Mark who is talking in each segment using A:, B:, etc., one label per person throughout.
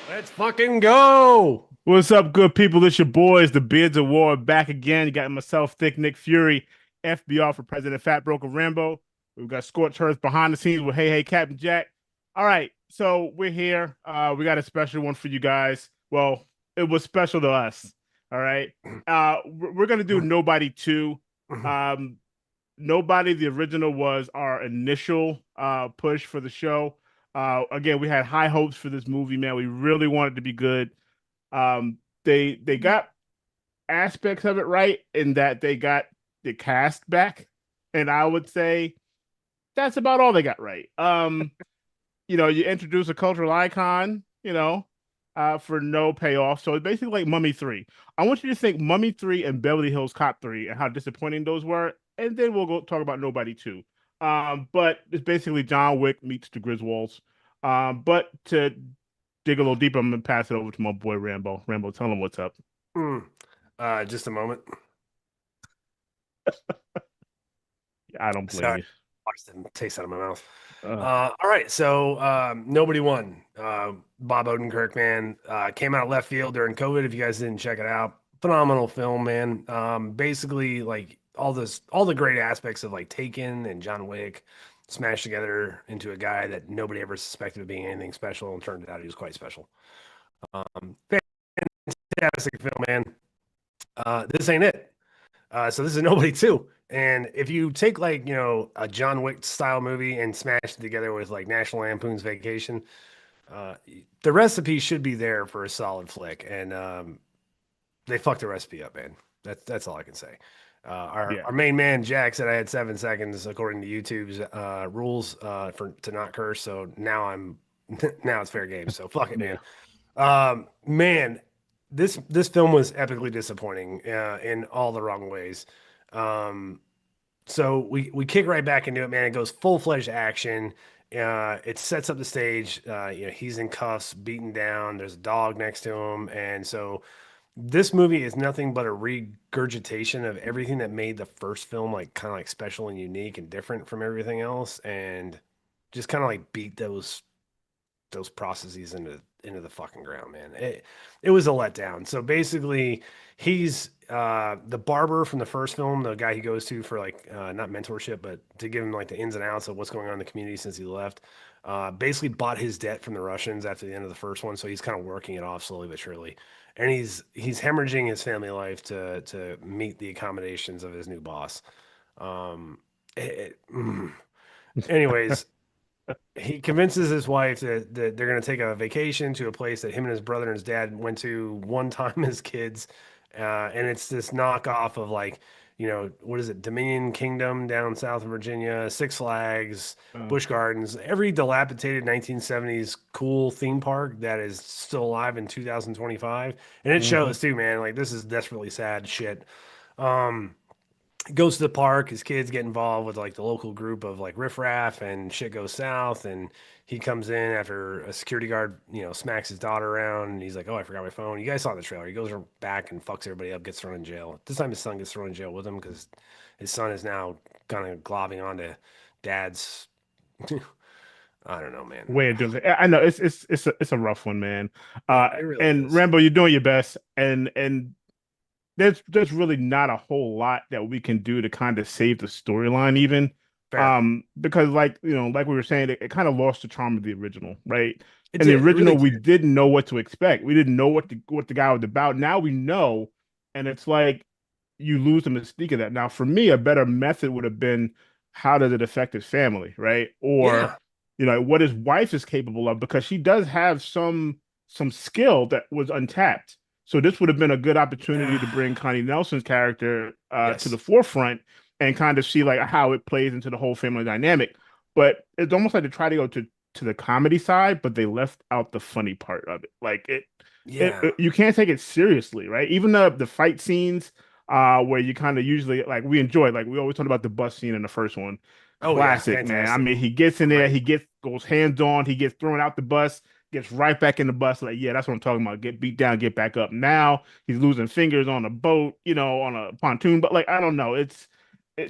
A: Let's fucking go.
B: What's up, good people? It's your boys, the Beards of War, back again. You got myself, Thick Nick Fury, FBR for President Fat Broker Rambo. We've got Scorch Earth behind the scenes with Hey Hey Captain Jack. All right, so we're here. We got a special one for you guys. Well, it was special to us. All right. We're gonna do Nobody 2. Um, Nobody, the original, was our initial push for the show. Again, we had high hopes for this movie, man. We really wanted it to be good. They got aspects of it right in that they got the cast back, and I would say that's about all they got right. You introduce a cultural icon, for no payoff. So it's basically like Mummy 3. I want you to think Mummy 3 and Beverly Hills Cop 3 and how disappointing those were, and then we'll go talk about Nobody 2. But it's basically John Wick meets the Griswolds. But to dig a little deeper, I'm gonna pass it over to my boy Rambo. Rambo, tell him what's up.
A: Mm. Just a moment.
B: I don't blame
A: Sorry,
B: you.
A: watch the taste out of my mouth.
B: Uh,
A: All right, so nobody won. Bob Odenkirk, man, came out of left field during COVID. If you guys didn't check it out, phenomenal film, man. Basically, like all the great aspects of like Taken and John Wick smashed together into a guy that nobody ever suspected of being anything special, and turned out he was quite special. Fantastic film, man. This ain't it. So this is Nobody Two. And if you take like, a John Wick style movie and smash it together with like National Lampoon's Vacation, uh, the recipe should be there for a solid flick. And they fucked the recipe up, man. That's all I can say. Our
B: yeah,
A: our main man Jack said I had 7 seconds according to YouTube's rules for to not curse. So now I'm now it's fair game. So fuck it,
B: yeah.
A: man. Man, this film was epically disappointing in all the wrong ways. Um, so we kick right back into it, man. It goes full fledged action. It sets up the stage. He's in cuffs, beaten down. There's a dog next to him, and so this movie is nothing but a regurgitation of everything that made the first film like kind of like special and unique and different from everything else, and just kind of like beat those processes into the fucking ground, man. It was a letdown. So basically, he's the barber from the first film, the guy he goes to for like not mentorship, but to give him like the ins and outs of what's going on in the community since he left. Basically bought his debt from the Russians after the end of the first one, so he's kind of working it off slowly but surely, and he's hemorrhaging his family life to meet the accommodations of his new boss. Um, Anyways, he convinces his wife that they're going to take a vacation to a place that him and his brother and his dad went to one time as kids. And it's this knockoff of like, what is it? Dominion Kingdom down south of Virginia, Six Flags,
B: Uh,
A: Busch Gardens, every dilapidated 1970s cool theme park that is still alive in 2025. And it
B: mhm.
A: shows too, man. Like this is desperately sad shit. Um, Goes to the park. His kids get involved with like the local group of like riffraff, and shit goes south. And he comes in after a security guard, smacks his daughter around. And he's like, "Oh, I forgot my phone." You guys saw the trailer. He goes back and fucks everybody up, gets thrown in jail. This time his son gets thrown in jail with him because his son is now kind of globbing onto dad's. I don't know, man.
B: Way of doing it. I know it's a rough one, man.
A: It really
B: And
A: is.
B: Rambo, you're doing your best, and there's really not a whole lot that we can do to kind of save the storyline even.
A: Fair.
B: Because like we were saying, it kind of lost the charm of the original, right?
A: It
B: And the
A: did. It really
B: original, we
A: did.
B: didn't know what to expect. We didn't know what the guy was about. Now we know, and it's like you lose the mystique of that. Now, for me, a better method would have been how does it affect his family, right? Or,
A: Yeah.
B: what his wife is capable of, because she does have some skill that was untapped. So this would have been a good opportunity to bring Connie Nelson's character to the
A: Yes.
B: forefront and kind of see like how it plays into the whole family dynamic. But it's almost like they try to go to the comedy side, but they left out the funny part of it. Like
A: Yeah.
B: you can't take it seriously, right? Even the fight scenes where you kind of usually like we enjoy, like we always talk about the bus scene in the first one.
A: Oh yeah.
B: Classic, man. I
A: Fantastic.
B: mean, he gets in there,
A: Great.
B: goes hands on, he gets thrown out the bus, gets right back in the bus. Like, yeah, that's what I'm talking about. Get beat down, get back up. Now he's losing fingers on a boat, on a pontoon. But like, I don't know. It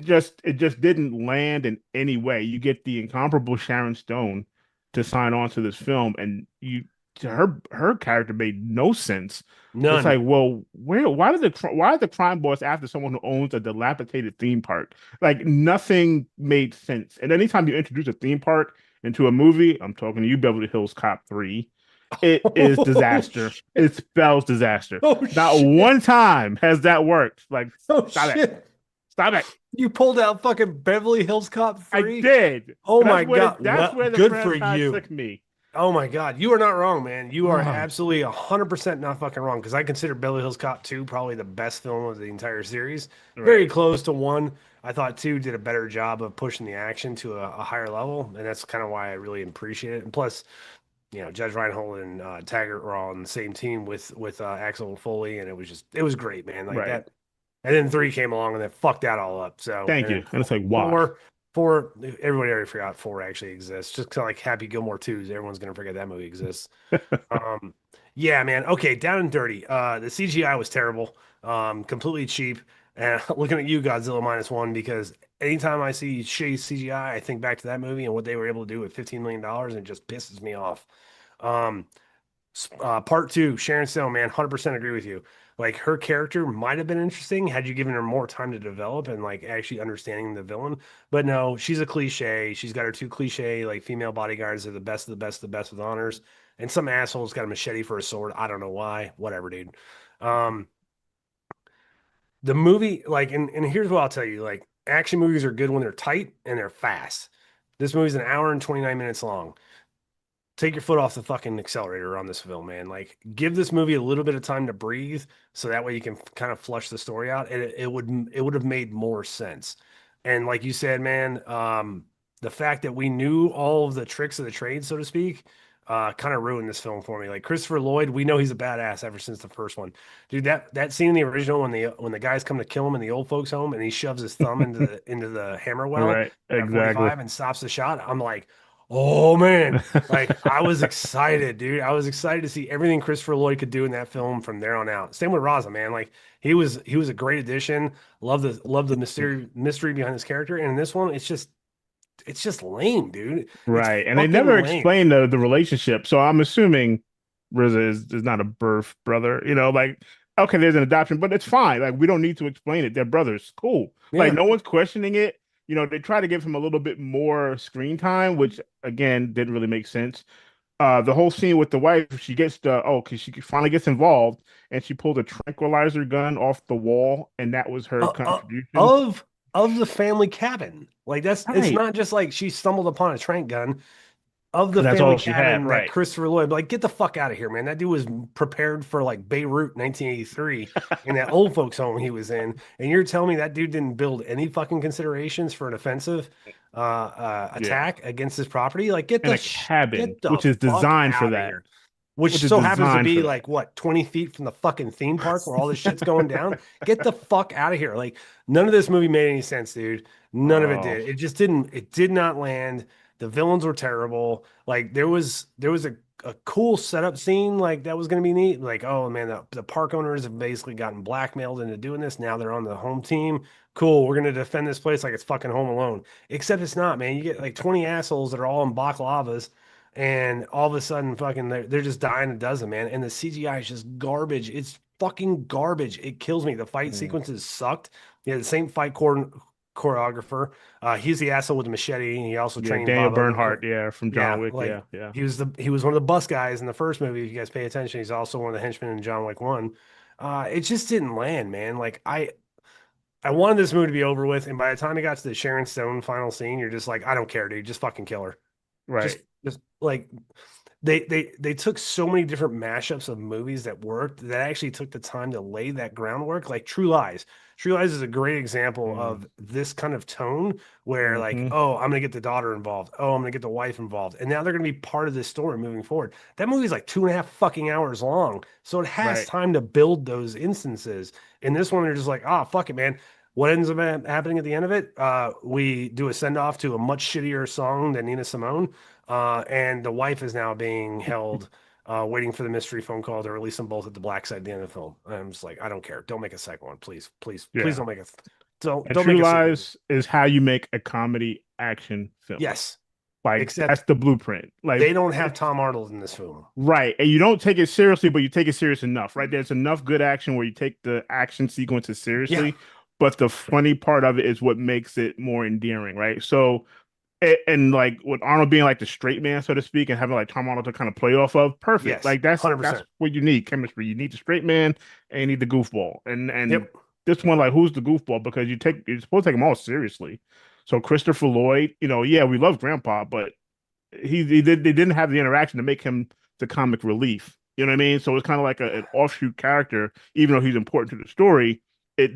B: just didn't land in any way. You get the incomparable Sharon Stone to sign on to this film, and you her character made no sense. It's
A: None.
B: like, well, why are the crime boss after someone who owns a dilapidated theme park? Like nothing made sense. And anytime you introduce a theme park into a movie, I'm talking to you, Beverly Hills Cop 3, it is
A: Oh
B: disaster.
A: shit.
B: It spells disaster.
A: Oh
B: Not
A: shit.
B: one time has that worked. Like,
A: Oh
B: stop it.
A: shit.
B: Stop it.
A: You pulled out fucking Beverly Hills Cop
B: I
A: 3?
B: did.
A: Oh
B: But
A: my God.
B: that's
A: Well,
B: where the
A: good for
B: franchise
A: you.
B: took me.
A: Oh my God. You are not wrong, man. You are
B: Oh,
A: absolutely 100% not fucking wrong because I consider Beverly Hills Cop 2 probably the best film of the entire series. Very
B: right.
A: close to 1. I thought 2 did a better job of pushing the action to a higher level, and that's kind of why I really appreciate it. And plus, Judge Reinhold and Taggart were all on the same team with Axel Foley, and it was great, man. Like
B: Right.
A: that. And then 3 came along and then fucked that all up. So,
B: Thank
A: and
B: you.
A: then
B: And it's like, why?
A: four, four, everybody already forgot 4 actually exists. Just kind of like Happy Gilmore 2s, everyone's gonna forget that movie exists. Um, yeah, man. Okay, Down and Dirty. The CGI was terrible. Completely cheap. And looking at you, Godzilla -1, because anytime I see shitty CGI, I think back to that movie and what they were able to do with $15 million, and it just pisses me off. Um, Part two, Sharon Stone, man, 100% agree with you. Like her character might have been interesting had you given her more time to develop and like actually understanding the villain. But no, she's a cliche. She's got her 2 cliche like female bodyguards. They're the best of the best, the best with honors. And some asshole's got a machete for a sword. I don't know why. Whatever, dude. Um, the movie, like, and here's what I'll tell you: like, action movies are good when they're tight and they're fast. This movie's an hour and 29 minutes long. Take your foot off the fucking accelerator on this film, man. Like, give this movie a little bit of time to breathe, so that way you can kind of flush the story out, and it would have made more sense. And like you said, man, the fact that we knew all of the tricks of the trade, so to speak, kind of ruined this film for me. Like Christopher Lloyd, we know he's a badass ever since the first one, dude. That scene in the original when the guys come to kill him in the old folks' home, and he shoves his thumb into the hammer well
B: Right.
A: at
B: Exactly.
A: 45 and stops the shot. I'm like, oh man. Like I was excited, dude. I was excited to see everything Christopher Lloyd could do in that film from there on out. Same with Raza, man. Like he was a great addition. Love the mystery behind his character. And in this one, it's just lame, dude. It's
B: Right. And they
A: fucking
B: never
A: lame.
B: explain the relationship. So I'm assuming RZA is not a birth brother, like, okay, there's an adoption, but it's fine. Like, we don't need to explain it. They're brothers. Cool. Like,
A: Yeah.
B: no one's questioning it. They try to give him a little bit more screen time, which again didn't really make sense. The whole scene with the wife, she gets because she finally gets involved and she pulled a tranquilizer gun off the wall, and that was her
A: Uh, uh,
B: contribution.
A: of of the family cabin. Like it's
B: Right.
A: not just like she stumbled upon a trank gun. Of the
B: And that's
A: family
B: all she had.
A: cabin that
B: Right.
A: Christopher Lloyd, like, get the fuck out of here, man. That dude was prepared for like Beirut 1983 in that old folks home he was in. And you're telling me that dude didn't build any fucking considerations for an offensive
B: Yeah.
A: attack against his property? Like,
B: In a cabin,
A: get the
B: which is
A: fuck
B: designed for
A: out of
B: that.
A: here. Which
B: Which is
A: so happens to
B: designed
A: be
B: for that.
A: like what 20 feet from the fucking theme park where all this shit's going down. Get the fuck out of here. Like none of this movie made any sense, dude. None of it
B: Oh,
A: did. It just didn't, it did not land. The villains were terrible. Like there was a cool setup scene like that was gonna be neat. Like, oh man, the park owners have basically gotten blackmailed into doing this. Now they're on the home team. Cool, we're gonna defend this place like it's fucking Home Alone. Except it's not, man. You get like 20 assholes that are all in baklavas and all of a sudden fucking they're just dying a dozen, man. And the CGI is just garbage. It's fucking garbage. It kills me. The fight
B: mm.
A: sequences sucked. Yeah, the same choreographer. He's the asshole with the machete, and he also
B: Yeah,
A: trained
B: Daniel
A: Bob
B: Bernhardt,
A: Odenkirk.
B: yeah, from John
A: Yeah,
B: Wick.
A: like
B: Yeah, yeah.
A: he was one of the bus guys in the first movie. If you guys pay attention, he's also one of the henchmen in John Wick 1. It just didn't land, man. Like I wanted this movie to be over with, and by the time it got to the Sharon Stone final scene, you're just like, I don't care, dude. Just fucking kill her.
B: Right.
A: Just like they took so many different mashups of movies that worked that actually took the time to lay that groundwork. Like True Lies. True Lies is a great example
B: Mm.
A: of this kind of tone where like,
B: Hmm.
A: oh, I'm gonna get the daughter involved. Oh, I'm gonna get the wife involved. And now they're gonna be part of this story moving forward. That movie's like 2.5 fucking hours long. So it has
B: Right.
A: time to build those instances. In this one, they're just like, oh, fuck it, man. What ends up happening at the end of it? We do a send off to a much shittier song than Nina Simone, and the wife is now being held, waiting for the mystery phone call to release them both at the black side at the end of the film. And I'm just like, I don't care. Don't make a second one, please, please, please
B: Yeah.
A: don't make a
B: And
A: don't
B: True
A: make a sequel.
B: Lies is how you make a comedy action film.
A: Yes,
B: Like
A: Except
B: that's the blueprint. Like
A: they don't have Tom Arnold in this film.
B: right. And you don't take it seriously, but you take it serious enough, right? There's enough good action where you take the action sequences
A: Yeah.
B: seriously, but the funny part of it is what makes it more endearing, right? So and like with Arnold being like the straight man, so to speak, and having like Tom Arnold to kind of play off of, perfect.
A: Yes.
B: Like that's
A: 100%.
B: what you need, chemistry. You need the straight man and you need the goofball. And
A: Yep.
B: this one, like, who's the goofball? Because you're supposed to take them all seriously. So Christopher Lloyd, yeah, we love Grandpa, but they didn't have the interaction to make him the comic relief. You know what I mean? So it's kind of like an offshoot character, even though he's important to the story. It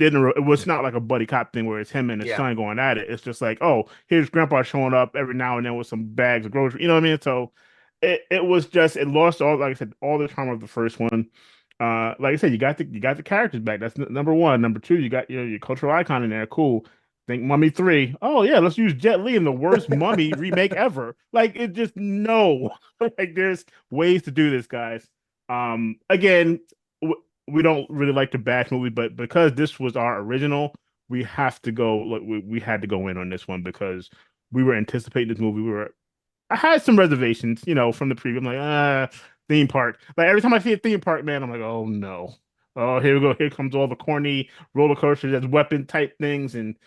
B: was not like a buddy cop thing where it's him and his
A: Yeah.
B: son going at it. It's just like, oh, here's Grandpa showing up every now and then with some bags of groceries. You know what I mean? So it was just it lost all, like I said, all the charm of the first one. Like I said, you got the characters back. That's number one. Number two, you got your cultural icon in there. Cool. Think Mummy 3. Oh yeah, let's use Jet Li in the worst Mummy remake ever. Like it just no. Like there's ways to do this, guys. Again, we don't really like to bash movie, but because this was our original, we have to go. Like we had to go in on this one because we were anticipating this movie. I had some reservations, from the preview. I'm like, theme park. Like every time I see a theme park, man, I'm like, oh no. Oh, here we go. Here comes all the corny roller coasters as weapon type things, and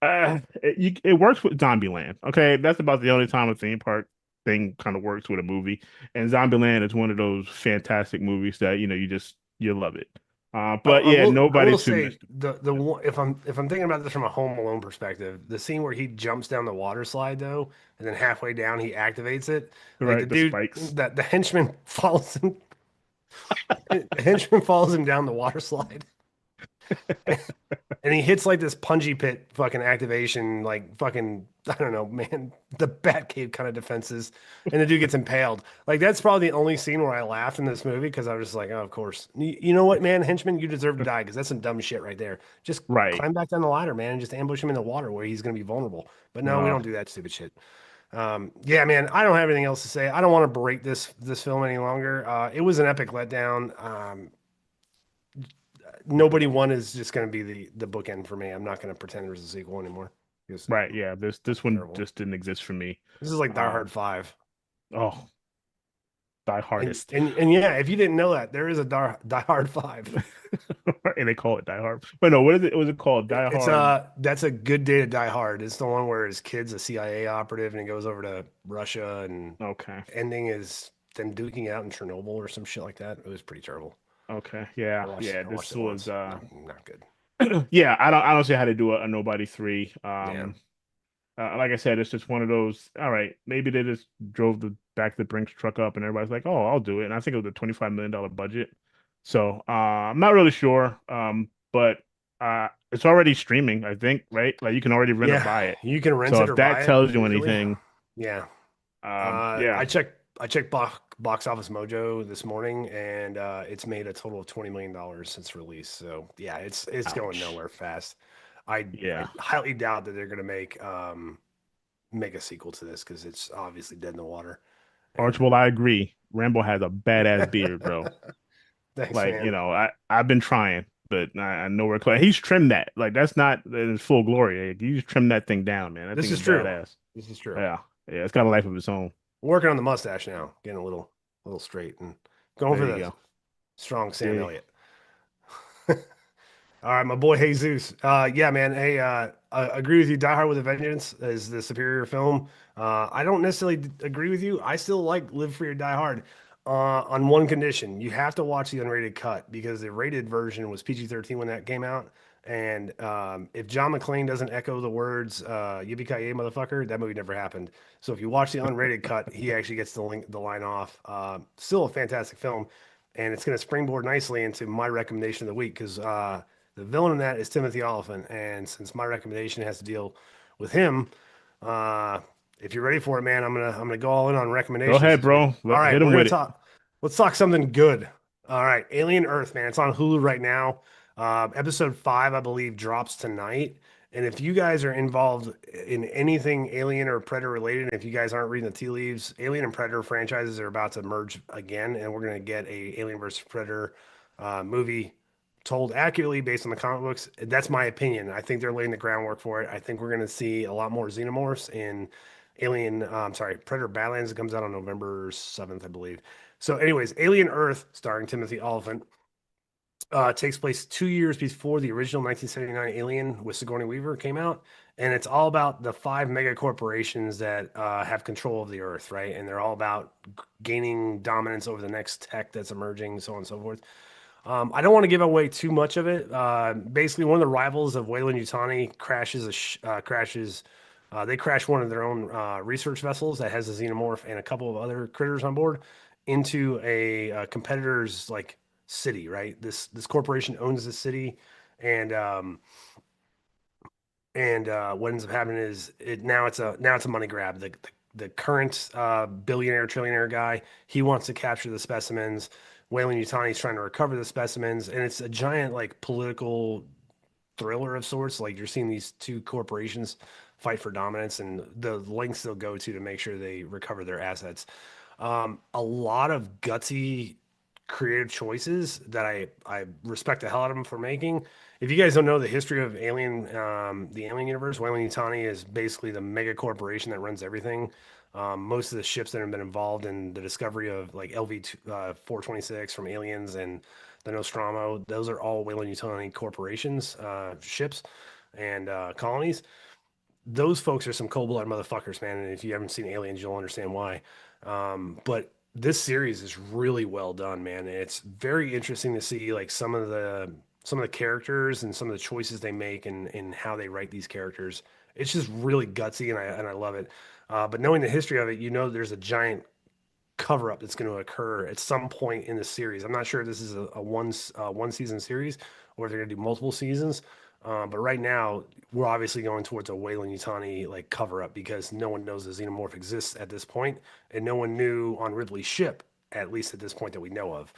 B: it works with Zombieland. Okay, that's about the only time a theme park thing kind of works with a movie. And Zombieland is one of those fantastic movies that you love it. But
A: I
B: yeah,
A: will. I will
B: nobody's too
A: say
B: missed.
A: if I'm thinking about this from a Home Alone perspective, the scene where he jumps down the water slide though, and then halfway down he activates it, like the
B: Right, the
A: dude
B: spikes.
A: that the henchman follows him, the henchman follows him down the water slide, and he hits like this punji pit fucking activation, like fucking I don't know, man, the Batcave kind of defenses, and the dude gets impaled. Like that's probably the only scene where I laughed in this movie because I was just like, oh, of course. You know what, man, henchman, you deserve to die because that's some dumb shit right there. Just
B: Right.
A: climb back down the ladder, man, and just ambush him in the water where he's gonna be vulnerable. But no, we
B: Uh,
A: don't do that stupid shit. Yeah, man, I don't have anything else to say. I don't want to break this film any longer. It was an epic letdown. Nobody one is just going to be the bookend for me. I'm not going to pretend there's a sequel anymore because
B: right. Yeah. This one
A: terrible.
B: just didn't exist for me.
A: This is like Die
B: Um,
A: Hard 5.
B: oh, Die
A: And
B: Hardest.
A: and and yeah, if you didn't know that, there is a Die Hard 5.
B: And they call it Die Hard. But no, what is it? Was it called? Die
A: It's
B: Hard.
A: that's a good day to die hard. It's the one where his kid's a CIA operative and he goes over to Russia and
B: Okay.
A: ending is them duking it out in Chernobyl or some shit like that. It was pretty terrible.
B: Okay. Yeah. Yeah.
A: I watched
B: This
A: it
B: was
A: once. Not good.
B: yeah, I don't see how to do a nobody three.
A: Yeah.
B: Like I said, it's just one of those. All right, maybe they just drove the back the Brinks truck up, and everybody's like, "Oh, I'll do it." And I think it was a $25 million budget, so I'm not really sure. But it's already streaming, I think, right? Like you can already rent or
A: Yeah,
B: buy it.
A: you can rent
B: So
A: it
B: if
A: or
B: that
A: buy it
B: tells you
A: digitally.
B: anything,
A: Yeah.
B: yeah,
A: I checked Box Office Mojo this morning, and it's made a total of $20 million since release. So yeah, it's going
B: ouch.
A: nowhere fast. I
B: Yeah,
A: highly doubt that they're gonna make a sequel to this because it's obviously dead in the water. And
B: Archibald, I agree. Rambo has a badass beard, bro.
A: thanks,
B: Like,
A: man.
B: I've been trying, but I know where he's trimmed that. Like, that's not in its full glory. Like, you just trim that thing down, man. That
A: This
B: thing
A: is
B: is
A: true.
B: badass.
A: This is true.
B: Yeah, yeah, it's got a life of its own.
A: Working on the mustache now, getting a little straight and going
B: There
A: for
B: you
A: the
B: go.
A: strong Sam
B: Yeah,
A: Elliott. All right, my boy Jesus. Yeah, man. Hey, I agree with you. Die Hard with a Vengeance is the superior film. I don't necessarily agree with you. I still like Live Free or Die Hard on one condition. You have to watch the unrated cut because the rated version was PG-13 when that came out. And if John McClane doesn't echo the words "Yippee-ki-yay, motherfucker," that movie never happened. So if you watch the unrated cut, he actually gets the line off. Still a fantastic film, and it's going to springboard nicely into my recommendation of the week because the villain in that is Timothy Oliphant, and since my recommendation has to deal with him, uh, if you're ready for it, man, I'm gonna go all in on
B: go
A: recommendations
B: ahead,
A: this week.
B: bro.
A: All right,
B: Hit
A: we're
B: him
A: gonna
B: with it.
A: talk. Let's talk something good. All right, Alien Earth, man, it's on Hulu right now. Episode 5, I believe, drops tonight. And if you guys are involved in anything Alien or Predator related, if you guys aren't reading the tea leaves, Alien and Predator franchises are about to merge again, and we're gonna get a Alien versus Predator movie told accurately based on the comic books. That's my opinion. I think they're laying the groundwork for it. I think we're going to see a lot more xenomorphs in I'm sorry, Predator Badlands. It comes out on November 7th, I believe. So, anyways, Alien Earth, starring Timothy Olyphant, takes place 2 years before the original 1979 Alien with Sigourney Weaver came out, and it's all about the five mega corporations that have control of the Earth, right? And they're all about gaining dominance over the next tech that's emerging, so on and so forth. I don't want to give away too much of it. Basically, one of the rivals of Weyland Yutani crashes. They crash one of their own research vessels that has a xenomorph and a couple of other critters on board into a competitor's like city. Right, this corporation owns the city, and what ends up happening is it's a money grab. The current billionaire trillionaire guy, he wants to capture the specimens. Weyland Yutani's trying to recover the specimens, and it's a giant like political thriller of sorts. Like you're seeing these two corporations fight for dominance and the lengths they'll go to make sure they recover their assets. A lot of gutsy creative choices that I respect the hell out of them for making. If you guys don't know the history of the Alien universe, Weyland Yutani is basically the mega corporation that runs everything. Most of the ships that have been involved in the discovery of like LV 426 from Aliens and the Nostromo, those are all Weyland Yutani corporations, ships and colonies. Those folks are some cold-blooded motherfuckers, man. And if you haven't seen Aliens, you'll understand why. But this series is really well done, man. And it's very interesting to see like some of the characters and some of the choices they make and how they write these characters. It's just really gutsy, and I love it. But knowing the history of it, you know there's a giant cover up that's going to occur at some point in the series. I'm not sure if this is a one season series or if they're going to do multiple seasons. But right now, we're obviously going towards a Weyland Yutani like cover up because no one knows the xenomorph exists at this point, and no one knew on Ripley's ship, at least at this point that we know of.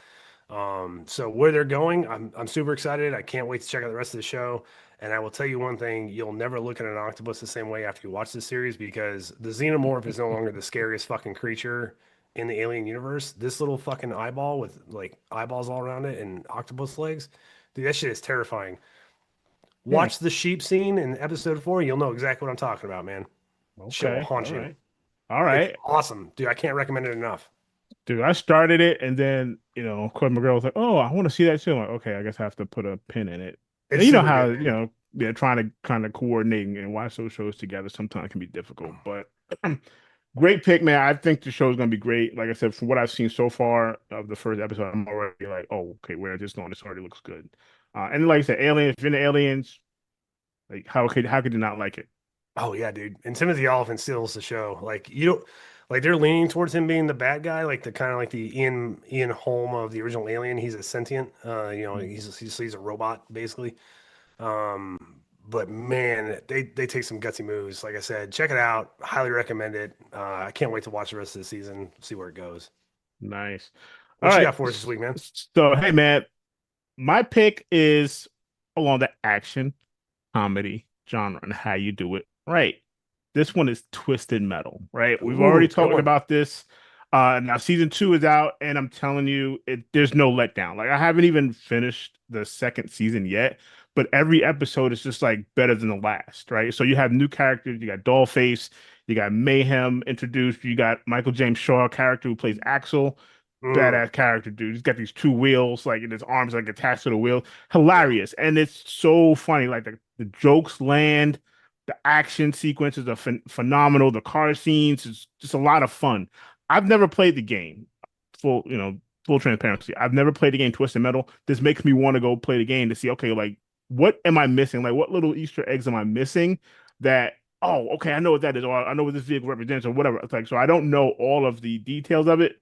A: So where they're going, I'm super excited. I can't wait to check out the rest of the show. And I will tell you one thing: you'll never look at an octopus the same way after you watch this series because the xenomorph is no longer the scariest fucking creature in the alien universe. This little fucking eyeball with like eyeballs all around it and octopus legs, dude, that shit is terrifying.
B: Hmm.
A: Watch the sheep scene in episode 4. You'll know exactly what I'm talking about, man. Shit will
B: Okay.
A: haunt
B: All
A: you.
B: right. All
A: It's
B: right.
A: awesome, dude. I can't recommend it enough.
B: Dude, I started it and then, of course my girl was like, "Oh, I want to see that too." I'm like, okay, I guess I have to put a pin in it. And
A: It's
B: you know
A: super
B: how,
A: good, man.
B: yeah, trying to kind of coordinate and watch those shows together sometimes can be difficult. But great pick, man. I think the show is gonna be great. Like I said, from what I've seen so far of the first episode, I'm already like, oh, okay, where is this going? This already looks good. And like I said, Aliens, if you're into Aliens, like how could you not like it?
A: Oh yeah, dude. And Timothy Olyphant steals the show. Like you don't like they're leaning towards him being the bad guy, like the kind of like the Ian Holm of the original Alien. He's a sentient. He's a robot basically. But man, they take some gutsy moves. Like I said, check it out. Highly recommend it. I can't wait to watch the rest of the season, see where it goes.
B: Nice. All
A: What you
B: right.
A: got for us this week, man?
B: So, hey, man, my pick is along the action comedy genre and how you do it right. This one is Twisted Metal, right? We've already
A: Ooh, good
B: talked
A: one.
B: about this. Now season 2 is out, and I'm telling you, there's no letdown. Like I haven't even finished the second season yet, but every episode is just like better than the last, right? So you have new characters. You got Dollface, you got Mayhem introduced. You got Michael James Shaw character who plays Axel,
A: Mm,
B: badass character, dude. He's got these two wheels, like in his arms, like attached to the wheel.
A: yeah.
B: Hilarious, and it's so funny. Like the jokes land, the action sequences are phenomenal. The car scenes is just a lot of fun. I've never played the game. Full, full transparency. I've never played the game Twisted Metal. This makes me want to go play the game to see, okay, like what am I missing? Like what little Easter eggs am I missing that oh, okay, I know what that is, or I know what this vehicle represents, or whatever. It's like, so I don't know all of the details of it,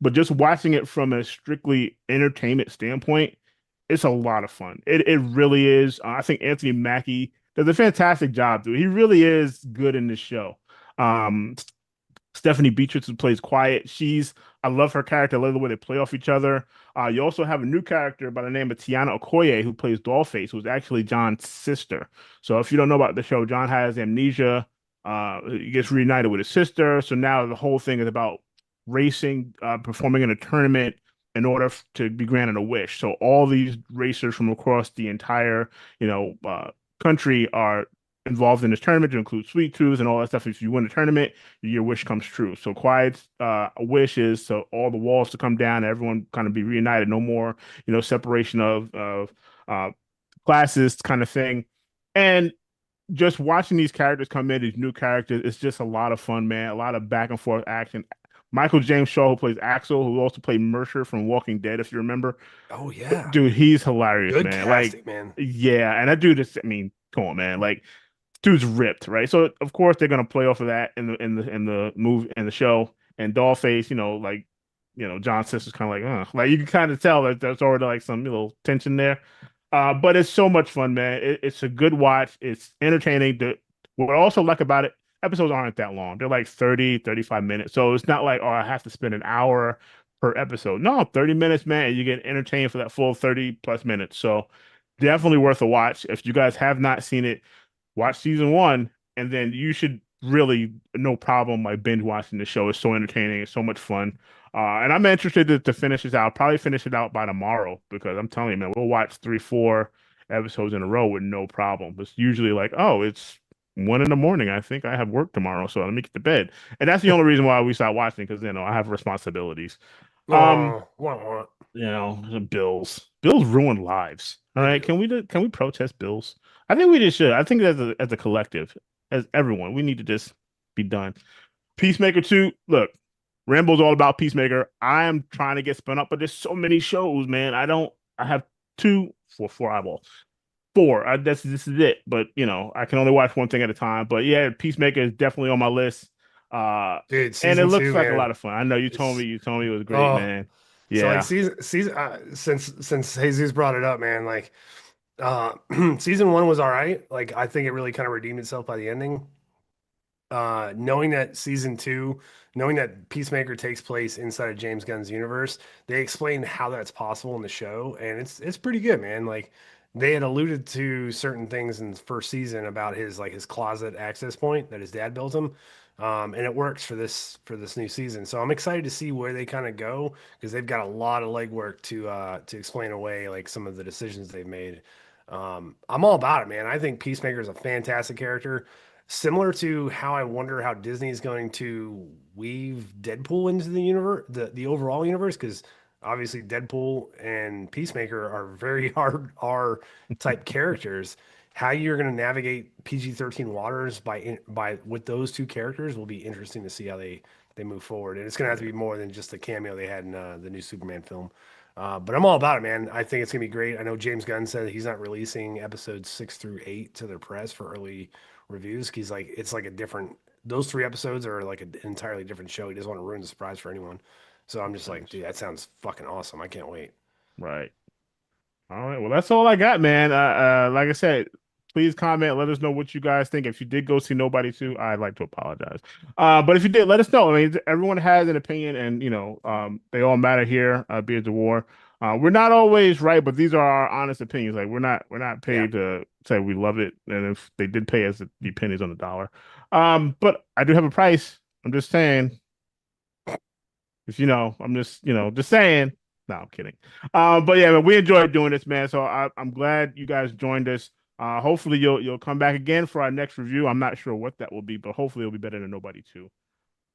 B: but just watching it from a strictly entertainment standpoint, it's a lot of fun. It really is. I think Anthony Mackie does a fantastic job, dude. He really is good in this show. Um, Stephanie Beatriz, who plays Quiet, I love her character. I love the way they play off each other. You also have a new character by the name of Tiana Okoye, who plays Dollface, who's actually John's sister. So if you don't know about the show, John has amnesia. He gets reunited with his sister. So now the whole thing is about racing, performing in a tournament in order to be granted a wish. So all these racers from across the entire, country are involved in this tournament to include sweet tooths and all that stuff. If you win the tournament, your wish comes true. So Quiet's wish is so all the walls to come down, and everyone kind of be reunited. No more, separation of uh, classes kind of thing. And just watching these characters come in, these new characters, it's just a lot of fun, man. A lot of back and forth action. Michael James Shaw, who plays Axel, who also played Mercer from Walking Dead, if you remember.
A: Oh yeah,
B: Dude, he's hilarious,
A: good
B: man. Like,
A: casting, man.
B: yeah, and that dude is, I mean, come on, man. Like, dude's ripped, right? So of course they're gonna play off of that in the movie in the show. And Dollface, like, John Sister's kind of like you can kind of tell that there's already like some little tension there. But it's so much fun, man. It's a good watch. It's entertaining. What I also like about it, episodes aren't that long. They're like 30, 35 minutes. So it's not like, oh, I have to spend an hour per episode. No, 30 minutes, man. And you get entertained for that full 30 plus minutes. So definitely worth a watch. If you guys have not seen it, watch season one, and then you should really, no problem, like binge watching the show. It's so entertaining. It's so much fun. And I'm interested to finish this out. Probably finish it out by tomorrow because I'm telling you, man, we'll watch 3, 4 episodes in a row with no problem. It's usually like, oh, it's 1 in the morning. I think I have work tomorrow, so let me get to bed. And that's the only reason why we start watching because I have responsibilities. Um,
A: Oh, wah.
B: the bills ruin lives. All
A: They
B: right,
A: do.
B: can we protest bills? I think we just should. I think as a collective, as everyone, we need to just be done. Peacemaker 2, look, Rambo's all about Peacemaker. I am trying to get spun up, but there's so many shows, man. I have four eyeballs. Four. This is it. But I can only watch one thing at a time. But yeah, Peacemaker is definitely on my list. Uh,
A: Dude,
B: and it
A: season
B: looks
A: two,
B: like a lot
A: man.
B: of fun. I know
A: It's
B: you told me it was great,
A: oh,
B: man.
A: so like
B: Yeah.
A: season since Jesus brought it up, man, like season one was all right. Like I think it really kind of redeemed itself by the ending. Knowing that season two, knowing that Peacemaker takes place inside of James Gunn's universe, they explain how that's possible in the show, and it's pretty good, man. Like they had alluded to certain things in the first season about his closet access point that his dad built him, and it works for this new season. So I'm excited to see where they kind of go because they've got a lot of legwork to explain away like some of the decisions they've made. I'm all about it, man. I think Peacemaker is a fantastic character. Similar to how I wonder how Disney is going to weave Deadpool into the universe, the overall universe, because obviously Deadpool and Peacemaker are very hard R type characters. How you're going to navigate PG-13 waters by with those two characters will be interesting to see how they move forward. And it's going to have to be more than just the cameo they had in the new Superman film. But I'm all about it, man. I think it's gonna be great. I know James Gunn said he's not releasing episodes 6 through 8 to the press for early reviews. He's like, it's like a different. Those 3 episodes are like an entirely different show. He doesn't want to ruin the surprise for anyone. So I'm just like,
B: Nice.
A: dude, that sounds fucking awesome. I can't wait.
B: Right. All right. Well, that's all I got, man. Like I said, please comment. Let us know what you guys think. If you did go see Nobody 2, I'd like to apologize. But if you did, let us know. I mean, everyone has an opinion, and they all matter here. Beards of War. We're not always right, but these are our honest opinions. Like we're not
A: Yeah,
B: paid to say we love it, and if they did pay us, it'd be pennies on the dollar. But I do have a price. I'm just saying. If I'm just saying. No, I'm kidding. But yeah, we enjoyed doing this, man. So I'm glad you guys joined us. Hopefully you'll come back again for our next review. I'm not sure what that will be, but hopefully it'll be better than Nobody 2.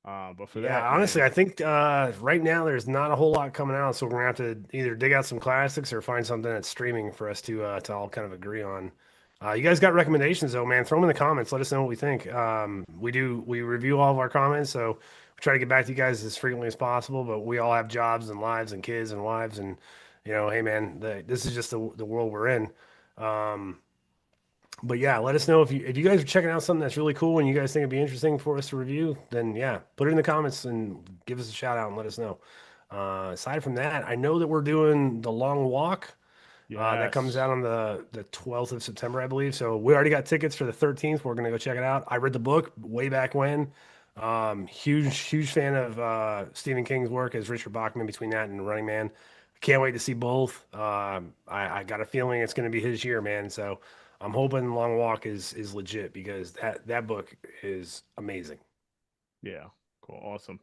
B: But for
A: yeah.
B: that,
A: Honestly,
B: man,
A: I think right now there's not a whole lot coming out, so we're gonna have to either dig out some classics or find something that's streaming for us to all kind of agree on. You guys got recommendations though, man? Throw them in the comments. Let us know what we think. We review all of our comments, so we try to get back to you guys as frequently as possible. But we all have jobs and lives and kids and wives, and hey man, this is just the world we're in. Um, but yeah, let us know if you guys are checking out something that's really cool and you guys think it'd be interesting for us to review. Then yeah, put it in the comments and give us a shout out and let us know. Aside from that, I know that we're doing the long walk. That comes out
B: yes,
A: on the 12th of September, I believe. So we already got tickets for the 13th. We're gonna go check it out. I read the book way back when. Huge fan of Stephen King's work as Richard Bachman between that and Running Man. Can't wait to see both. I got a feeling it's gonna be his year, man. So I'm hoping Long Walk is legit because that book is amazing.
B: yeah, cool, awesome.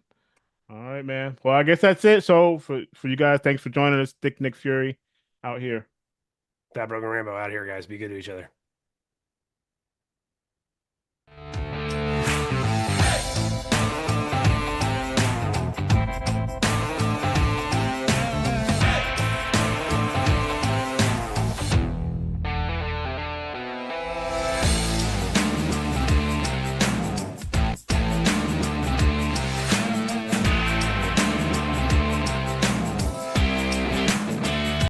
B: All right, man. Well, I guess that's it. So for you guys, thanks for joining us. Thick Nick Fury out here.
A: Fat Broken Rambo out here, guys. Be good to each other.